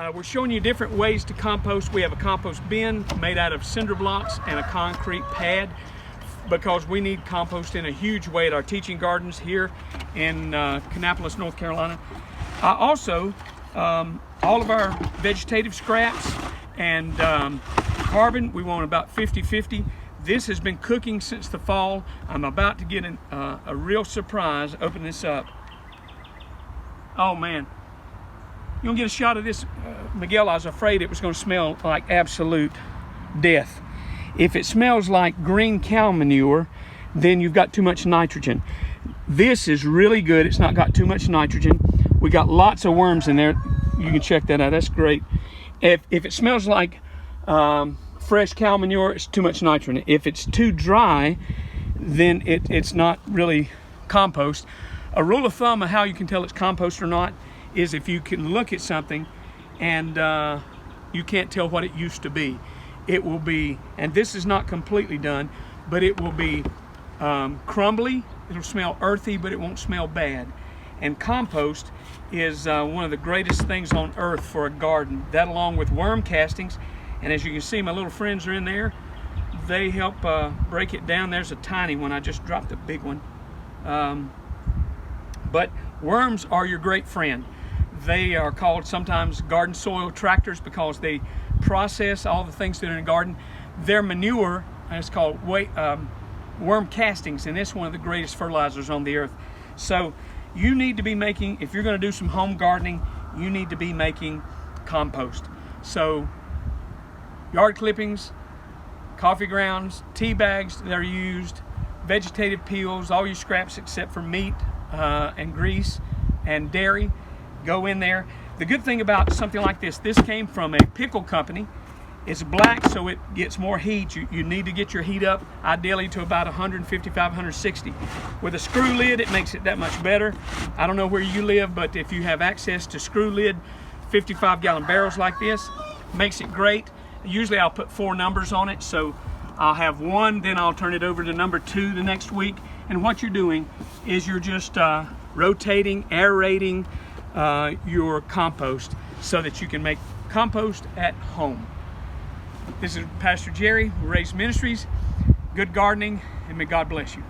We're showing you different ways to compost. We have a compost bin made out of cinder blocks and a concrete pad because we need compost in a huge way at our teaching gardens here in Kannapolis, North Carolina. Also, all of our vegetative scraps and carbon, we want about 50-50. This has been cooking since the fall. I'm about to get a real surprise. Open this up. Oh man. You gonna get a shot of this? Miguel, I was afraid it was gonna smell like absolute death. If it smells like green cow manure, then you've got too much nitrogen. This is really good. It's not got too much nitrogen. We got lots of worms in there. You can check that out. That's great. If it smells like fresh cow manure, it's too much nitrogen. If it's too dry, then it's not really compost. A rule of thumb of how you can tell it's compost or not is if you can look at something and you can't tell what it used to be. It will be, and this is not completely done, but it will be crumbly. It'll smell earthy, but it won't smell bad. And compost is one of the greatest things on earth for a garden. That along with worm castings, and as you can see, my little friends are in there. They help break it down. There's a tiny one. I just dropped a big one. But worms are your great friend. They are called sometimes garden soil tractors because they process all the things that are in the garden. Their manure is called worm castings, and it's one of the greatest fertilizers on the earth. So you need to be making, if you're going to do some home gardening, you need to be making compost. So yard clippings, coffee grounds, tea bags that are used, vegetative peels, all your scraps except for meat and grease and dairy go in there. The good thing about something like this came from a pickle company. It's black, so it gets more heat. You need to get your heat up ideally to about 155, 160. With a screw lid, it makes it that much better. I don't know where you live, but if you have access to screw lid 55-gallon barrels like this, makes it great. Usually I'll put 4 numbers on it, so I'll have 1, then I'll turn it over to number 2 the next week. And what you're doing is you're just rotating, aerating your compost so that you can make compost at home. This is Pastor Jerry, Raised Ministries. Good gardening, and may God bless you.